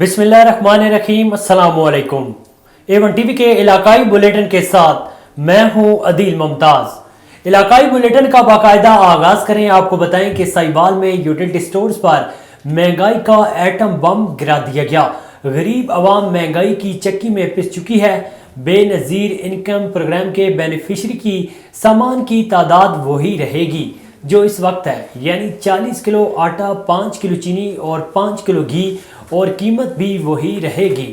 बिस्मिल्लाहिर्रहमानिर्रहीम। अस्सलामु अलैकुम। A1 टीवी के इलाकाई बुलेटिन के साथ मैं हूं अदील मुमताज। इलाकाई बुलेटिन का बाकायदा आगाज करें। आपको बताएं कि साहिवाल में यूटिलिटी स्टोर्स पर महंगाई का एटम बम गिरा दिया गया। गरीब आवाम महंगाई की चक्की में पिस चुकी है। बेनज़ीर इनकम प्रोग्राम के बेनिफिशरी की सामान की तादाद वही रहेगी जो इस वक्त है, यानी 40 किलो आटा, 5 किलो चीनी और 5 किलो घी, और कीमत भी वही रहेगी।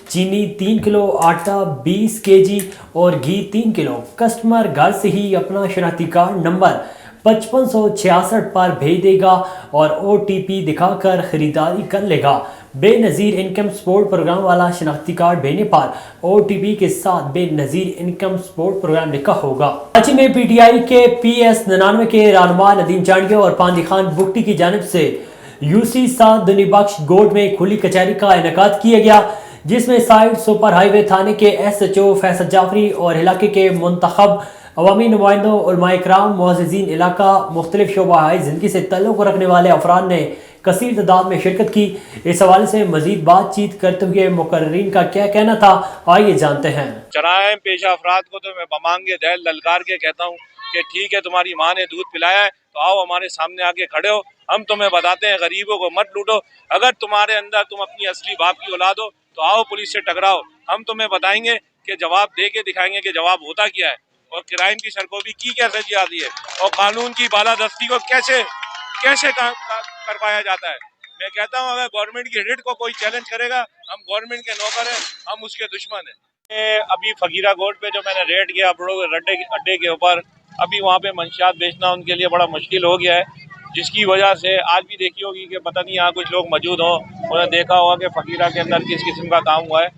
चीनी 3 किलो, आटा 20 केजी और घी 3 किलो। कस्टमर घर से ही अपना शनाख्ती कार्ड नंबर 5566 पर भेज देगा और OTP दिखाकर ख़रीदारी कर लेगा। बेनज़ीर इनकम सपोर्ट प्रोग्राम वाला शनाख्ती कार्ड भेजने पर OTP के साथ बेनज़ीर इनकम सपोर्ट प्रोग्राम लिखा होगा। कराची में PTI के PS 99 के रहनुमा नदीम चांडिया और पांदी खान बुगटी की जानिब से UC साद दुनी बख्श गोड में खुली कचहरी का इनेकाद किया गया, जिसमें साइड सुपर हाईवे थाने के SHO फैसल जाफरी और इलाके के मुंतखब अवामी नुमाइंदों, उलमाए कराम, मुअज़्ज़िज़ीन इलाका, मुख्तलिफ शोबा ज़िंदगी से तल्लुक़ रखने वाले अफराद ने कसीर तादाद में शिरकत की। इस हवाले से मजीद बातचीत करते हुए मुकर्रीन का क्या कहना था, आइए जानते हैं। जराइम पेशा अफराद को तो मैं बमांगे दिल ललकार के कहता हूँ कि ठीक है, तुम्हारी माँ ने दूध पिलाया है तो आओ हमारे सामने आके खड़े हो, हम तुम्हें बताते हैं, गरीबों को मत लूटो। अगर तुम्हारे अंदर तुम अपनी असली बाप की औलाद हो तो आओ पुलिस से टकराओ, हम तुम्हें बताएंगे कि जवाब दे के दिखाएंगे कि जवाब होता क्या है, और क्राइम की सरकोबी की कैसे जाती है, और कानून की बालादस्ती को कैसे कैसे कर पाया जाता है। मैं कहता हूँ अगर गवर्नमेंट की रिट को कोई चैलेंज करेगा, हम गवर्नमेंट के नौकर हैं, हम उसके दुश्मन हैं। अभी फकीरा गोड पे जो मैंने रेड किया अड्डे के ऊपर, अभी वहाँ पे मंशियात बेचना उनके लिए बड़ा मुश्किल हो गया है, जिसकी वजह से आज भी देखी होगी कि पता नहीं यहाँ कुछ लोग मौजूद हों, उन्हें देखा होगा कि फकीरा के अंदर किस किस्म का काम हुआ है।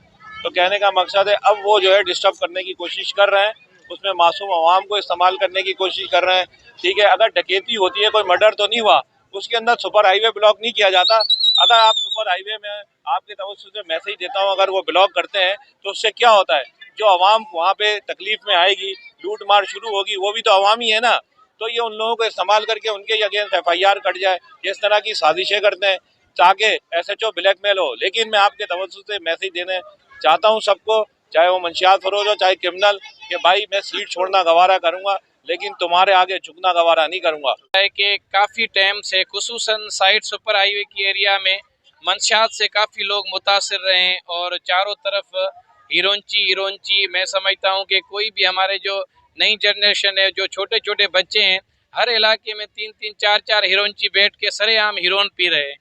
तो कहने का मकसद है अब वो जो है डिस्टर्ब करने की कोशिश कर रहे हैं, उसमें मासूम अवाम को इस्तेमाल करने की कोशिश कर रहे हैं। ठीक है, अगर डकैती होती है, कोई मर्डर तो नहीं हुआ, उसके अंदर सुपर हाईवे ब्लॉक नहीं किया जाता। अगर आप सुपर हाईवे में आपके तवज्जो से मैसेज देता हूँ, अगर वो ब्लॉक करते हैं तो उससे क्या होता है, जो अवाम वहाँ पे तकलीफ में आएगी, लूट मार शुरू होगी, वो भी तो अवाम ही है ना। तो ये उन लोगों को इस्तेमाल करके उनके अगेंस्ट FIR कट जाए, इस तरह की साजिशें करते हैं ताकि SHO ब्लैकमेल हो। लेकिन मैं आपके तवज्जो से मैसेज देने चाहता हूँ सबको, चाहे वो मंशियात फरोज हो चाहे क्रिमिनल, कि भाई मैं सीट छोड़ना गवारा करूँगा लेकिन तुम्हारे आगे झुकना गवारा नहीं करूँगा। कि काफ़ी टाइम से खुसूसन साइड सुपर हाईवे की एरिया में मंशियात से काफ़ी लोग मुतासर रहे हैं और चारों तरफ हीरोंची मैं समझता हूँ कि कोई भी हमारे जो नई जनरेशन है, जो छोटे छोटे बच्चे हैं, हर इलाके में 3-3, 4-4 हीरोंची बैठ के सरेआम हीरोइन पी रहे हैं।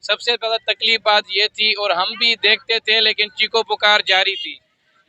सबसे ज़्यादा तकलीफ बात ये थी, और हम भी देखते थे लेकिन चीखो पुकार जारी थी।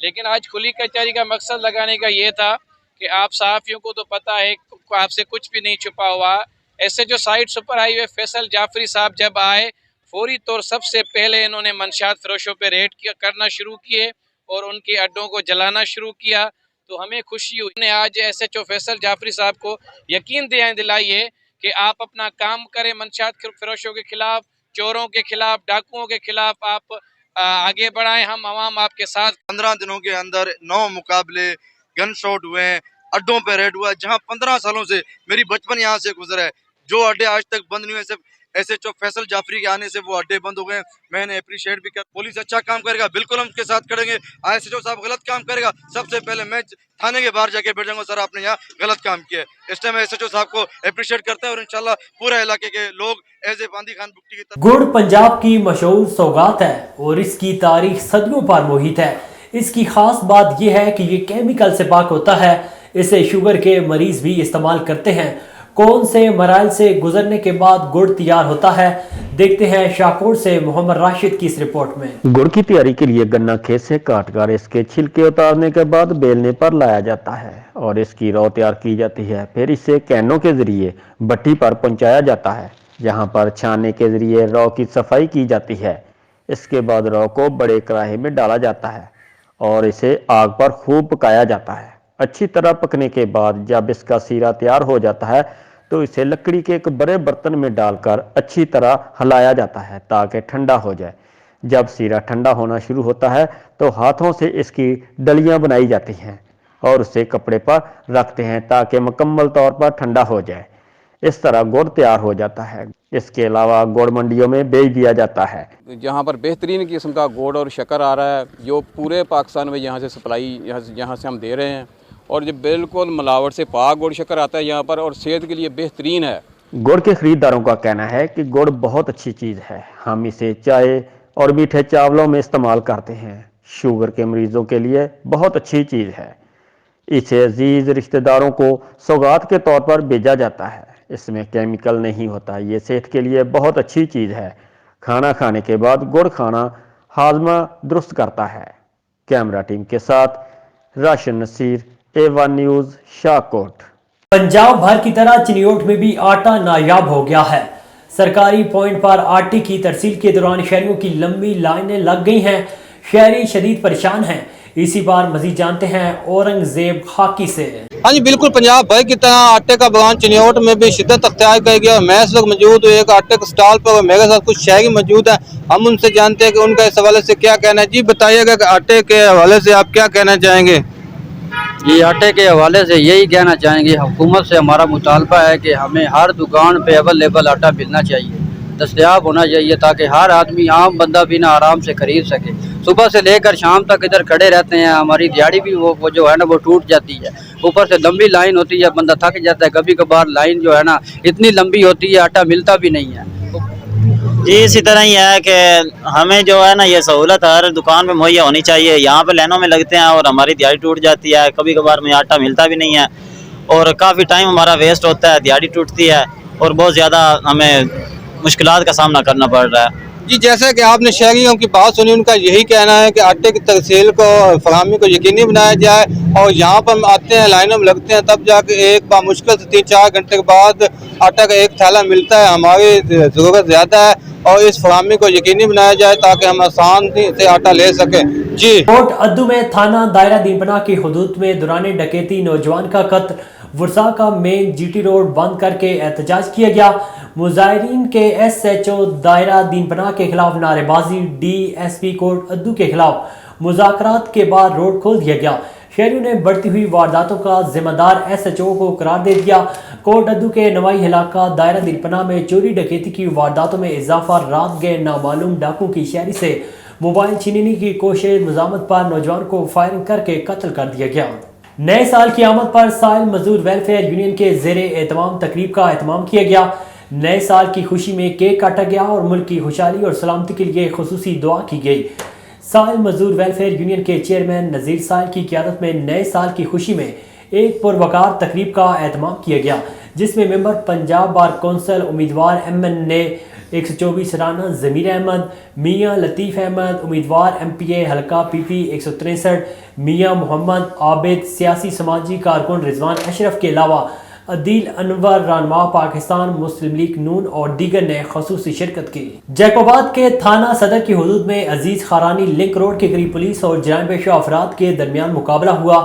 लेकिन आज खुली कचहरी का मकसद लगाने का ये था कि आप सहाफ़ियों को तो पता है आपसे कुछ भी नहीं छुपा हुआ। ऐसे जो side super highway Faisal Jafri साहब जब आए, फौरी तौर सबसे पहले इन्होंने मंशियात फरोशों पे रेड करना शुरू किए और उनके अड्डों को जलाना शुरू किया। तो हमें खुशी हुई, आज SHO फैसल जाफरी साहब को यकीन दिलाई है कि आप अपना काम करें, मंशियात फरोशों के खिलाफ, चोरों के खिलाफ, डाकुओं के खिलाफ आप आगे बढ़ाएं। हम आवाम आपके साथ। 15 दिनों के अंदर 9 मुकाबले गन शॉट हुए हैं, अड्डों पे रेड हुआ है, जहां 15 सालों से मेरी बचपन यहाँ से गुजरा है, जो अड्डे आज तक बंद नहीं हुए, सिर्फ SHO फैसल जाफरी के आने से वो अड्डे बंद हो गए। मैंने अप्रिशिएट भी किया। पुलिस अच्छा काम करेगा, बिल्कुल हम उसके साथ खड़ेंगे। SHO साहब गलत काम करेगा, सबसे पहले मैं थाने के बाहर जाके बैठ जाऊंगा, सर आपने यहाँ गलत काम किया है। इस टाइम SHO साहब को अप्रिशिएट करते हैं और इंशाल्लाह पूरा इलाके के लोग एज ए पांदी खान बुगटी की तरफ। गुड़ पंजाब की मशहूर सौगात है और इसकी तारीख सदियों पर मोहित है। इसकी खास बात यह है कि ये केमिकल से पाक होता है। इसे शुगर के मरीज भी इस्तेमाल करते हैं। कौन से मराइल से गुजरने के बाद गुड़ तैयार होता है, देखते हैं शाहकोट से मोहम्मद राशिद की इस रिपोर्ट में। गुड़ की तैयारी के लिए गन्ना खेत से काटकर इसके छिलके उतारने के बाद बेलने पर लाया जाता है और इसकी रौ तैयार की जाती है। फिर इसे कैनों के जरिए भट्टी पर पहुंचाया जाता है, जहां पर छानने के जरिए रौ की सफाई की जाती है। इसके बाद रौ को बड़े कढ़ाई में डाला जाता है और इसे आग पर खूब पकाया जाता है। अच्छी तरह पकने के बाद जब इसका सीरा तैयार हो जाता है तो इसे लकड़ी के एक बड़े बर्तन में डालकर अच्छी तरह हिलाया जाता है ताकि ठंडा हो जाए। जब सीरा ठंडा होना शुरू होता है तो हाथों से इसकी डलियां बनाई जाती हैं और उसे कपड़े पर रखते हैं ताकि मुकम्मल तौर पर ठंडा हो जाए। इस तरह गुड़ तैयार हो जाता है। इसके अलावा गुड़ मंडियों में बेच दिया जाता है। जहाँ पर बेहतरीन किस्म का गुड़ और शक्कर आ रहा है, जो पूरे पाकिस्तान में यहाँ से सप्लाई यहाँ से हम दे रहे हैं, और जो बिल्कुल मिलावट से पाक गुड़ शक्कर आता है यहाँ पर, और सेहत के लिए बेहतरीन है। गुड़ के खरीदारों का कहना है कि गुड़ बहुत अच्छी चीज़ है, हम इसे चाय और मीठे चावलों में इस्तेमाल करते हैं, शुगर के मरीजों के लिए बहुत अच्छी चीज़ है। इसे अजीज रिश्तेदारों को सौगात के तौर पर भेजा जाता है, इसमें केमिकल नहीं होता, ये सेहत के लिए बहुत अच्छी चीज़ है। खाना खाने के बाद गुड़ खाना हाजमा दुरुस्त करता है। कैमरा टीम के साथ राशन नसीर, A1 न्यूज़, शाहकोट। पंजाब भर की तरह चिनियोट में भी आटा नायाब हो गया है। सरकारी पॉइंट पर आटे की तरसील के दौरान शहरियों की लंबी लाइनें लग गई हैं। शहरी शदीद परेशान हैं। इसी बार मजीद जानते हैं औरंगजेब खाकी से। हाँ जी बिल्कुल, पंजाब भर की तरह आटे का बगान चिनियोट में भी शिद्दत अख्तियार कर गया। मैं इस वक्त मौजूद हूँ एक आटे के स्टॉल पर और मेरे साथ कुछ शहरी मौजूद हैं। हम उनसे जानते हैं कि उनका इस हवाले से क्या कहना है। जी बताइएगा कि आटे के हवाले से आप क्या कहना चाहेंगे? ये आटे के हवाले से यही कहना चाहेंगे, हुकूमत से हमारा मुतालबा है कि हमें हर दुकान पे अवेलेबल आटा मिलना चाहिए, दस्तयाब होना चाहिए, ताकि हर आदमी, आम बंदा भी ना आराम से खरीद सके। सुबह से लेकर शाम तक इधर खड़े रहते हैं, हमारी दिहाड़ी भी वो जो है ना वो टूट जाती है। ऊपर से लंबी लाइन होती है, बंदा थक जाता है। कभी कभार लाइन जो है ना इतनी लंबी होती है, आटा मिलता भी नहीं है। जी इसी तरह ही है कि हमें जो है ना ये सहूलत हर दुकान पे मुहैया होनी चाहिए। यहाँ पे लाइनों में लगते हैं और हमारी दिहाड़ी टूट जाती है, कभी कभार में आटा मिलता भी नहीं है और काफ़ी टाइम हमारा वेस्ट होता है, दिहाड़ी टूटती है और बहुत ज़्यादा हमें मुश्किलात का सामना करना पड़ रहा है। जी जैसे कि आपने शहरियों की बात सुनी, उनका यही कहना है कि आटे की तरसील को, फराहमी को यकीनी बनाया जाए। और यहाँ पर हम आते हैं, लाइनों में लगते हैं, तब जाके एक बार मुश्किल से 3-4 घंटे के बाद आटा का एक थैला मिलता है। हमारी ज़रूरत ज़्यादा है और इस फराहमी को यकीनी बनाया जाए ताकि हम आसान से आटा ले सकें। जी कोट अद्दू में थाना दायरा दीनपना की हुदूद में दौरान डकैती नौजवान का कत्ल। वरसा का मेन जीटी रोड बंद करके एहतजाज किया गया। मुजाहिरीन के SHO दायरा दीनपना के खिलाफ नारेबाजी। DSP कोट अद्दू के खिलाफ मुज़ाकरात के बाद रोड खोल दिया गया। शहरियों ने बढ़ती हुई वारदातों का जिम्मेदार SHO को करार दे दिया। कोट अद्दू के नवाई इलाका दायरा दीनपना में चोरी डकैती की वारदातों में इजाफा। रात गए नामालूम डाकू की शहरी से मोबाइल छीनने की कोशिश, मजामत पर नौजवान को फायरिंग करके कत्ल कर दिया गया। नए साल की आमद पर साहिल मजदूर वेलफेयर यूनियन के ज़ेरे एहतमाम तकरीब का एहतमाम किया गया। नए साल की खुशी में केक काटा गया और मुल्क की खुशहाली और सलामती के लिए खुसूसी दुआ की गई। साहिल मजदूर वेलफेयर यूनियन के चेयरमैन नज़ीर साहिल की क़यादत में नए साल की खुशी में एक पुरवकार तकरीब का एहतमाम किया गया, जिसमें मेंबर पंजाब बार कौंसिल, उम्मीदवार MNA 124 राना ज़मीर अहमद, मियाँ लतीफ़ अहमद, उम्मीदवार MPA हल्का PP 163 मियाँ मोहम्मद आबिद, सियासी समाजी कारकुन रिजवान अशरफ के अलावा अदील अनवर, रहनुमा पाकिस्तान मुस्लिम लीग नून और दीगर ने खसूसी शिरकत की। जैकोबाद के थाना सदर की हुदूद में अजीज खारानी लिंक रोड के करीब पुलिस और जराइम पेशा अफराद के दरमियान मुकाबला हुआ,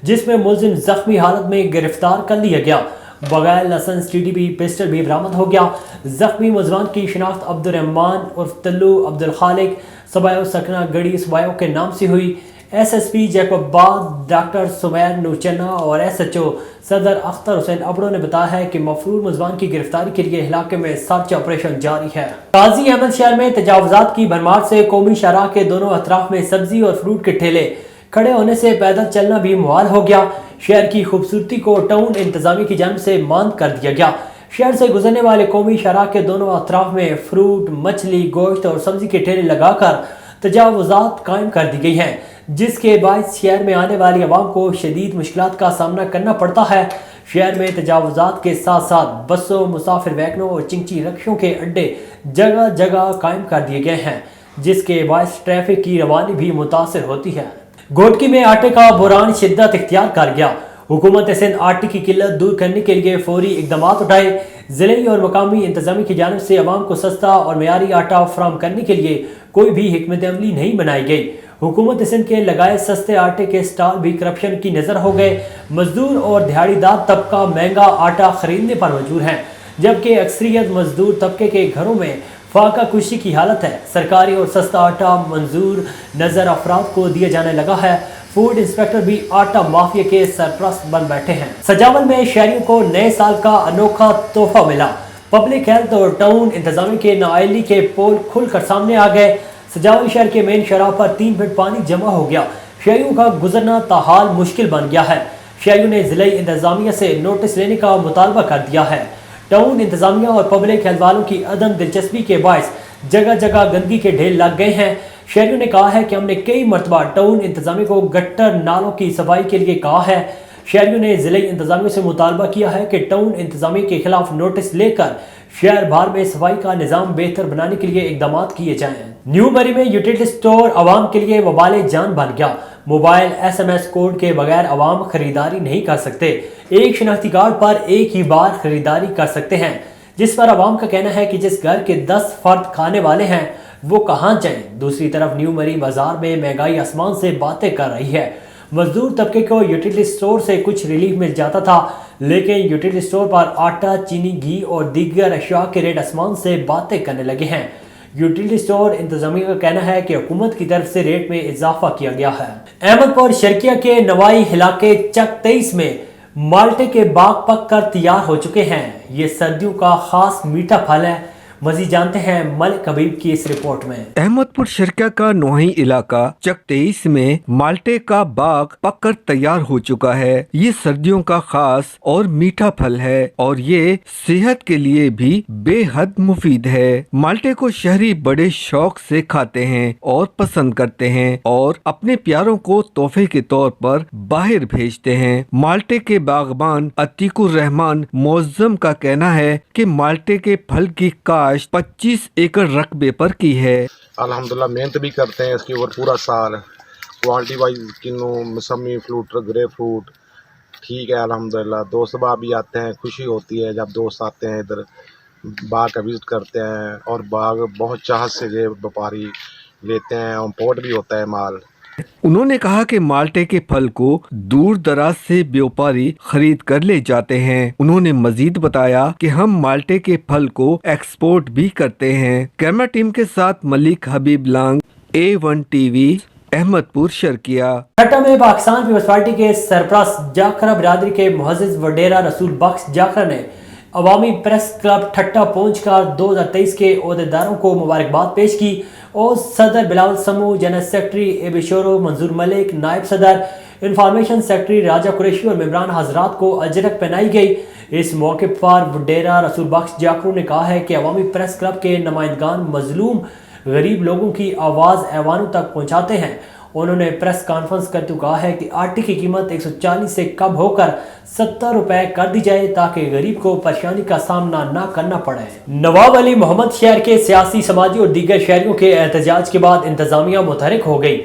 जिसमें मुलजिम जख्मी हालत में गिरफ्तार कर लिया गया। बगैर लाइसेंस TTP पिस्टल भी बरामद हो गया। जख्मी मुलजमान की शिनाख्त अब्दुलरहमान उर्फ तल्लू, अब्दुल खालिक, सबायो सकना गढ़ी सबायो के नाम से हुई। SSP जैकोबाद डॉक्टर सुमैर नूरचन्ना और SHO सदर अख्तर हुसैन अबड़ो ने बताया है कि मफरूर मुलजमान की गिरफ्तारी के लिए इलाके में सर्च ऑपरेशन जारी है। काजी अहमद शहर में तजावुजात की भरमार से कौमी शाहराह के दोनों अतराफ में सब्जी और फ्रूट के ठेले खड़े होने से पैदल चलना भी मुहाल हो गया। शहर की खूबसूरती को टाउन इंतजामिया की जानिब से मांद कर दिया गया। शहर से गुजरने वाले कौमी शाहराह के दोनों अतराफ में फ्रूट, मछली, गोश्त और सब्जी के ठेले लगाकर तजावुजात कायम कर दी गई हैं, जिसके बायस शहर में आने वाली आवाम को शदीद मुश्किलात का सामना करना पड़ता है। शहर में तजावुजात के साथ साथ बसों, मुसाफिर वैगनों और चिंची रक्षों के अड्डे जगह जगह कायम कर दिए गए हैं, जिसके बायस ट्रैफिक की रवानी भी मुतासर होती है। घोटकी में आटे का बुरान शिद्दत इख्तियार कर गया। हुकूमत सिंध आटे की किल्लत दूर करने के लिए फौरी इकदाम उठाए। जिले और मकामी इंतजामी की जानिब से अवाम को सस्ता और मयारी आटा फराहम करने के लिए कोई भी हिकमत अमली नहीं बनाई गई। हुकूमत सिंध के लगाए सस्ते आटे के स्टॉल भी करप्शन की नजर हो गए। मजदूर और दिहाड़ीदार तबका महंगा आटा खरीदने पर मजबूर हैं, जबकि अक्सरियत मजदूर तबके के घरों में फाका कुशी की हालत है। सरकारी और सस्ता आटा मंजूर नजर अफराद को दिया जाने लगा है। फूड इंस्पेक्टर भी आटा माफिया के सरपरस्त बन बैठे हैं। सजावल में शहरियों को नए साल का अनोखा तोहफा मिला। पब्लिक हेल्थ और टाउन इंतजामिया के नाअहली के पोल खुलकर सामने आ गए। सजावल शहर के मेन शराह पर 3 फीट पानी जमा हो गया। शहरियों का गुजरना ताहाल मुश्किल बन गया है। शहरियों ने जिले इंतजामिया से नोटिस लेने का मुतालबा कर दिया है। टाउन इंतजामिया और पब्लिक हेल्थ वालों की अदम दिलचस्पी के बायस जगह जगह गंदगी के ढेर लग गए हैं। शहरियों ने कहा है कि हमने कई मरतबा टाउन इंतजामिया को गट्टर नालों की सफाई के लिए कहा है। शहरियों ने जिले इंतजामिया से मुतालबा किया है कि टाउन इंतजामिया के खिलाफ नोटिस लेकर शहर भर में सफाई का निज़ाम बेहतर बनाने के लिए इकदाम किए जाएं। न्यू बरी में यूटिलिटी स्टोर आवाम के लिए वबाल जान बन गया। मोबाइल SMS कोड के बगैर आवाम खरीदारी नहीं कर सकते। एक शनाख्ती कार्ड पर एक ही बार खरीदारी कर सकते हैं, जिस पर आवाम का कहना है कि जिस घर के 10 फर्द खाने वाले हैं वो कहाँ जाएं। दूसरी तरफ न्यू मरी बाजार में महंगाई आसमान से बातें कर रही है। मजदूर तबके को यूटिलिटी स्टोर से कुछ रिलीफ मिल जाता था, लेकिन यूटिलिटी स्टोर पर आटा, चीनी, घी और दीगर अशिया के रेट आसमान से बातें करने लगे हैं। यूटिलिटी स्टोर इंतजामिया का कहना है कि हुकूमत की तरफ से रेट में इजाफा किया गया है। अहमदपुर शर्किया के नवाई इलाके चक 23 में माल्टे के बाग पक कर तैयार हो चुके हैं। ये सर्दियों का खास मीठा फल है। मजीद जानते हैं मलिक हबीब की इस रिपोर्ट में। अहमदपुर शर्किया का नोही इलाका चक 23 में माल्टे का बाग पककर तैयार हो चुका है। ये सर्दियों का खास और मीठा फल है और ये सेहत के लिए भी बेहद मुफीद है। माल्टे को शहरी बड़े शौक से खाते हैं और पसंद करते हैं और अपने प्यारों को तोहफे के तौर पर बाहर भेजते हैं। माल्टे के बागबान अतीकुर रहमान मोअज़्ज़म का कहना है कि माल्टे के फल की काश्त 25 एकड़ रकबे पर की है। अल्हम्दुलिल्लाह मेहनत भी करते हैं इसके ऊपर पूरा साल। क्वालिटी वाइज किन्नू, मौसमी फ्रूट, ग्रे फ्रूट ठीक है अल्हम्दुलिल्लाह। दोस्त बाग भी आते हैं, खुशी होती है जब दोस्त आते हैं इधर बाग का विजिट करते हैं और बाग बहुत चाहत से ये व्यापारी लेते हैं। इम्पोर्ट भी होता है माल। उन्होंने कहा कि माल्टे के फल को दूर दराज से व्यापारी खरीद कर ले जाते हैं। उन्होंने मजीद बताया कि हम माल्टे के फल को एक्सपोर्ट भी करते हैं। कैमरा टीम के साथ मलिक हबीब लांग, A1 TV, अहमदपुर शर्किया। ठट्टा में पाकिस्तान पीपल्स पार्टी के सरपरस्त जाखरा बिरादरी के मुअज़्ज़िज़ वडेरा रसूल बख्श जाखरा ने अवामी प्रेस क्लब ठट्टा पहुंचकर 2023 के ओहदेदारों को मुबारकबाद पेश की और सदर बिलावल समूह, जनरल सेक्रेटरी AB शोरो, मंजूर मलिक, नायब सदर, इंफॉर्मेशन सेक्रेटरी राजा कुरैशी और मेम्बरान हजरात को अजरक पहनाई गई। इस मौके पर वडेरा रसूल बख्श जाखरू ने कहा है कि अवामी प्रेस क्लब के नुमाइंदगान मजलूम गरीब लोगों की आवाज़ ऐवानों तक पहुँचाते हैं। उन्होंने प्रेस कॉन्फ्रेंस करते हुए कहा है कि आटे की कीमत 140 से कम होकर 70 रुपए कर दी जाए ताकि गरीब को परेशानी का सामना न करना पड़े। नवाब अली मोहम्मद शहर के सियासी, समाजी और दीगर शहरियों के एहतजाज के बाद इंतजामिया मुतहरिक हो गई।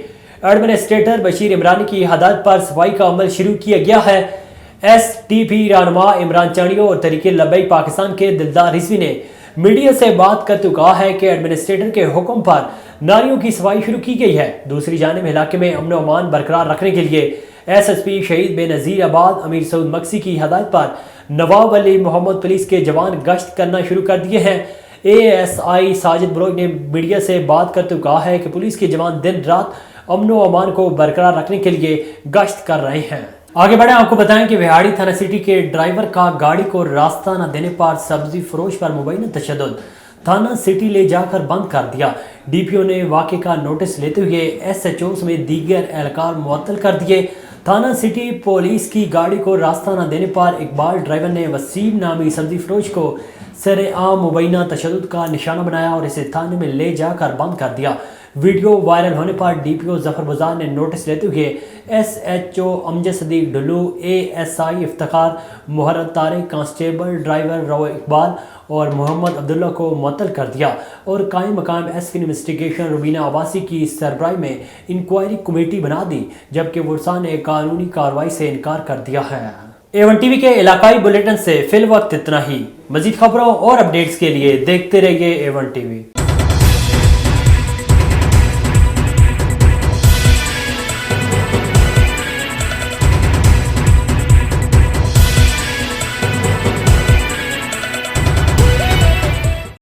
एडमिनिस्ट्रेटर बशीर इमरानी की हदायत पर सफाई का अमल शुरू किया गया है। STP रहनुमा इमरान चाणियो और तरीके लबैक पाकिस्तान के दिलदार रिजवी ने मीडिया से बात करते हुए कहा है कि एडमिनिस्ट्रेटर के हुक्म पर नालियों की सफाई शुरू की गई है। दूसरी जानिब इलाके में अमन अमान बरकरार रखने के लिए SSP शहीद बेनज़ीर आबाद अमीर सऊद मक्सी की हदायत पर नवाब अली मोहम्मद पुलिस के जवान गश्त करना शुरू कर दिए हैं। ASI साजिद बलोच ने मीडिया से बात करते हुए कहा है कि पुलिस के जवान दिन रात अमन व अमान को बरकरार रखने के लिए गश्त कर रहे हैं। आगे बढ़े, आपको बताएं कि विहाड़ी थाना सिटी के ड्राइवर का गाड़ी को रास्ता न देने पर सब्जी फरोश पर मुबैना तशद्दुद, थाना सिटी ले जाकर बंद कर दिया। DPO ने वाक़े का नोटिस लेते हुए SHO में दीगर एहलकार मुअत्तल कर दिए। थाना सिटी पुलिस की गाड़ी को रास्ता न देने पर इकबाल ड्राइवर ने वसीम नामी सब्जी फरोश को सरेआम मुबैना तशद्दुद का निशाना बनाया और इसे थाने में ले जाकर बंद कर दिया। वीडियो वायरल होने पर DPO जफर बुज़ार ने नोटिस लेते हुए SHO Amjad Sadiq Dhullu, ASI Iftikhar, Muharram Tariq, constable driver रो इकबाल और मोहम्मद अब्दुल्ला को मुअत्तल कर दिया और कायम मकाम SP इन्वेस्टिगेशन रुबीना आवासी की सरबराही में इंक्वायरी कमेटी बना दी, जबकि वर्सा ने कानूनी कार्रवाई से इनकार कर दिया है। A1 TV के इलाकाई बुलेटिन से फिल वक्त इतना ही। मजीद खबरों और अपडेट्स के लिए देखते रहिए A1 TV।